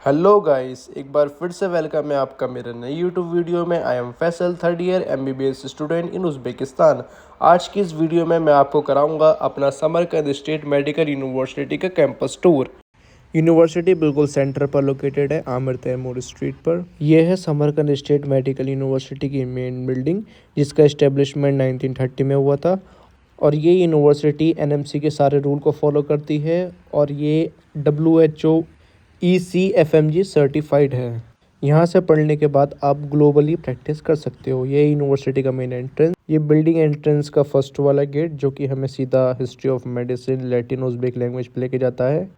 Hello guys, एक बार फिर से वेलकम है आपका मेरे नई यूट्यूब वीडियो में। I am Faisal, third year MBBS student in Uzbekistan. आज की इस वीडियो में मैं आपको कराऊंगा अपना समरकंद स्टेट मेडिकल यूनिवर्सिटी का कैंपस टूर। यूनिवर्सिटी बिल्कुल सेंटर पर लोकेटेड है, आमिर तैमूर स्ट्रीट पर। यह है समरकंद स्टेट मेडिकल यूनिवर्सिटी की मेन बिल्डिंग, जिसका इस्टेब्लिशमेंट 1930 में हुआ था। और ये यूनिवर्सिटी NMC के सारे रूल को फॉलो करती है और ये WHO ECFMG सर्टिफाइड है। यहाँ से पढ़ने के बाद आप ग्लोबली प्रैक्टिस कर सकते हो। ये यूनिवर्सिटी का मेन एंट्रेंस, ये बिल्डिंग एंट्रेंस का फर्स्ट वाला गेट जो कि हमें सीधा history of medicine, Latin, Uzbek language पे लेके जाता है।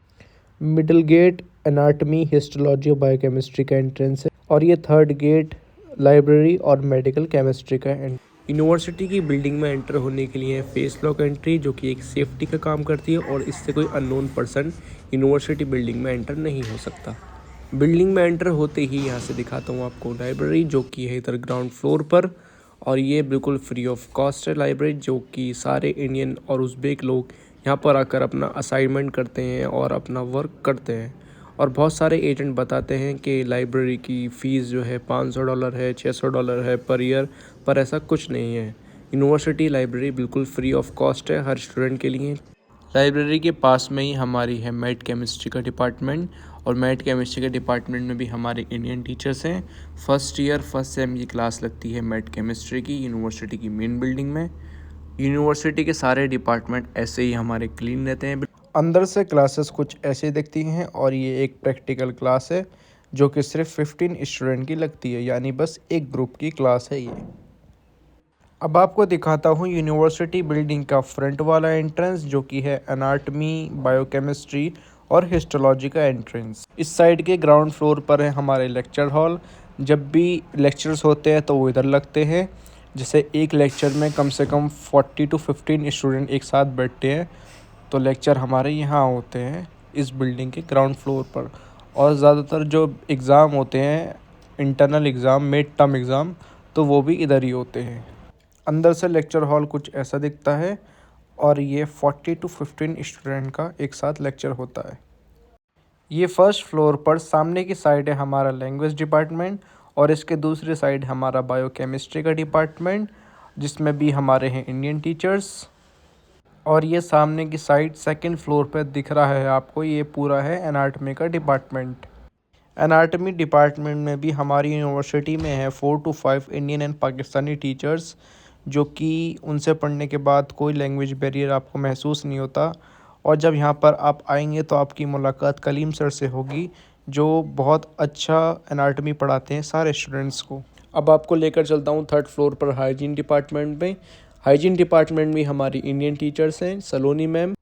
मिडिल गेट एनाटमी, हिस्टोलॉजी और बायोकेमिस्ट्री का एंट्रेंस है। और ये थर्ड गेट लाइब्रेरी और मेडिकल केमिस्ट्री का एंट्रेंस। यूनिवर्सिटी की बिल्डिंग में एंटर होने के लिए फेस लॉक एंट्री, जो कि एक सेफ्टी का काम करती है और इससे कोई अननोन पर्सन यूनिवर्सिटी बिल्डिंग में एंटर नहीं हो सकता। बिल्डिंग में एंटर होते ही यहाँ से दिखाता हूँ आपको लाइब्रेरी, जो कि है इधर ग्राउंड फ्लोर पर। और ये बिल्कुल फ्री ऑफ कॉस्ट है लाइब्रेरी, जो कि सारे इंडियन और उज़्बेक लोग यहाँ पर आकर अपना असाइनमेंट करते हैं और अपना वर्क करते हैं। और बहुत सारे एजेंट बताते हैं कि लाइब्रेरी की फ़ीस जो है $500 है, $600 है पर ईयर, पर ऐसा कुछ नहीं है। यूनिवर्सिटी लाइब्रेरी बिल्कुल फ्री ऑफ कॉस्ट है हर स्टूडेंट के लिए। लाइब्रेरी के पास में ही हमारी है मैथ केमिस्ट्री का डिपार्टमेंट, और मैथ केमिस्ट्री के डिपार्टमेंट में भी हमारे इंडियन टीचर्स हैं। फर्स्ट ईयर फर्स्ट सेम की क्लास लगती है मैथ केमिस्ट्री की यूनिवर्सिटी की मेन बिल्डिंग में। यूनिवर्सिटी के सारे डिपार्टमेंट ऐसे ही हमारे क्लीन रहते हैं। अंदर से क्लासेस कुछ ऐसे दिखती हैं और ये एक प्रैक्टिकल क्लास है जो कि सिर्फ 15 स्टूडेंट की लगती है, यानी बस एक ग्रुप की क्लास है ये। अब आपको दिखाता हूँ यूनिवर्सिटी बिल्डिंग का फ्रंट वाला एंट्रेंस, जो कि है एनाटमी, बायोकेमिस्ट्री और हिस्टोलॉजी का एंट्रेंस। इस साइड के ग्राउंड फ्लोर पर है हमारे लेक्चर हॉल। जब भी लेक्चर्स होते हैं तो वो इधर लगते हैं। जैसे एक लेक्चर में कम से कम 40 to 15 स्टूडेंट एक साथ बैठते हैं, तो लेक्चर हमारे यहाँ होते हैं इस बिल्डिंग के ग्राउंड फ्लोर पर। और ज़्यादातर जो एग्ज़ाम होते हैं, internal exam, mid term exam, तो वो भी इधर ही होते हैं। अंदर से लेक्चर हॉल कुछ ऐसा दिखता है और ये 40 to 15 स्टूडेंट का एक साथ लेक्चर होता है। ये फर्स्ट फ्लोर पर सामने की साइड है हमारा लैंग्वेज डिपार्टमेंट और इसके दूसरी साइड हमारा बायोकेमिस्ट्री का डिपार्टमेंट, जिसमें भी हमारे हैं इंडियन टीचर्स। और ये सामने की साइड सेकंड फ्लोर पर दिख रहा है आपको, ये पूरा है एनाटमी का डिपार्टमेंट। एनाटमी डिपार्टमेंट में भी हमारी यूनिवर्सिटी में है 4 to 5 Indian and Pakistani teachers, जो कि उनसे पढ़ने के बाद कोई लैंग्वेज बैरियर आपको महसूस नहीं होता। और जब यहाँ पर आप आएंगे तो आपकी मुलाकात कलीम सर से होगी, जो बहुत अच्छा एनाटमी पढ़ाते हैं सारे स्टूडेंट्स को। अब आपको लेकर चलता हूँ थर्ड फ्लोर पर हाइजीन डिपार्टमेंट में। हाइजीन डिपार्टमेंट में हमारी इंडियन टीचर्स हैं, सलोनी मैम।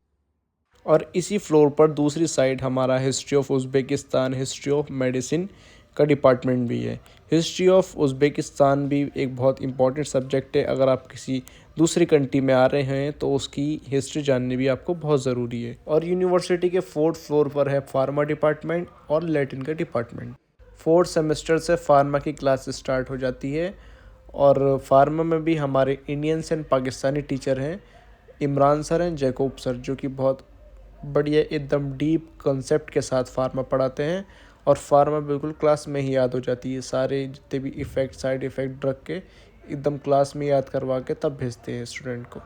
और इसी फ्लोर पर दूसरी साइड हमारा history of Uzbekistan, history of medicine का डिपार्टमेंट भी है। हिस्ट्री ऑफ उज़्बेकिस्तान भी एक बहुत इंपॉर्टेंट सब्जेक्ट है। अगर आप किसी दूसरी कंट्री में आ रहे हैं तो उसकी हिस्ट्री जाननी भी आपको बहुत ज़रूरी है। और यूनिवर्सिटी के फोर्थ फ्लोर पर है फार्मा डिपार्टमेंट और लैटिन का डिपार्टमेंट। फोर्थ सेमेस्टर से फार्मा की क्लास स्टार्ट हो जाती है और फार्मा में भी हमारे इंडियंस एंड पाकिस्तानी टीचर हैं। इमरान सर हैं, जैकूब सर, जो कि बहुत बढ़िया एकदम डीप कंसेप्ट के साथ फार्मा पढ़ाते हैं। और फार्मा बिल्कुल क्लास में ही याद हो जाती है, सारे जितने भी इफ़ेक्ट, साइड इफ़ेक्ट ड्रग के एकदम क्लास में याद करवा के तब भेजते हैं स्टूडेंट को।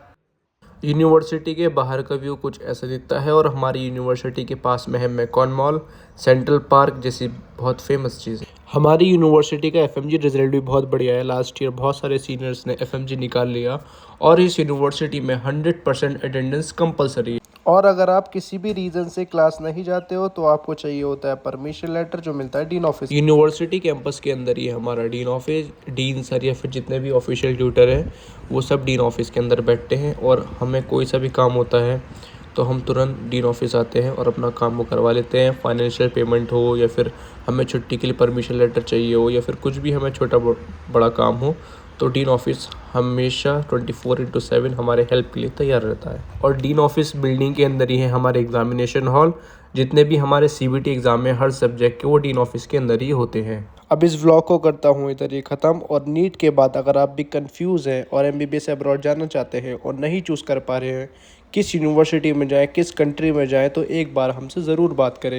यूनिवर्सिटी के बाहर का व्यू कुछ ऐसा दिखता है और हमारी यूनिवर्सिटी के पास में है मैकॉन मॉल, सेंट्रल पार्क जैसी बहुत फेमस चीज़ है। हमारी यूनिवर्सिटी का FMG रिजल्ट भी बहुत बढ़िया है। लास्ट ईयर बहुत सारे सीनियर्स ने FMG निकाल लिया और इस यूनिवर्सिटी में 100% अटेंडेंस कंपलसरी है। और अगर आप किसी भी रीज़न से क्लास नहीं जाते हो तो आपको चाहिए होता है परमिशन लेटर, जो मिलता है डीन ऑफिस। यूनिवर्सिटी कैंपस के अंदर ही हमारा डीन ऑफिस, डीन सर या फिर जितने भी ऑफिशियल ट्यूटर हैं वो सब डीन ऑफिस के अंदर बैठते हैं। और हमें कोई सा भी काम होता है तो हम तुरंत डीन ऑफिस आते हैं और अपना काम वो करवा लेते हैं। फाइनेंशियल पेमेंट हो या फिर हमें छुट्टी के लिए परमिशन लेटर चाहिए हो या फिर कुछ भी हमें छोटा बड़ा काम हो, तो डीन ऑफिस हमेशा 24/7 हमारे हेल्प के लिए तैयार रहता है। और डीन ऑफिस बिल्डिंग के अंदर ही है हमारे एग्जामिनेशन हॉल। जितने भी हमारे CBT एग्ज़ाम है हर सब्जेक्ट के, वो डीन ऑफिस के अंदर ही होते हैं। अब इस व्लॉग को करता हूँ इधर ही ख़त्म। और नीट के बाद अगर आप भी कंफ्यूज हैं और MBBS अब्रॉड जाना चाहते हैं और नहीं चूज़ कर पा रहे हैं किस यूनिवर्सिटी में जाएँ, किस कंट्री में जाएँ, तो एक बार हमसे ज़रूर बात करें।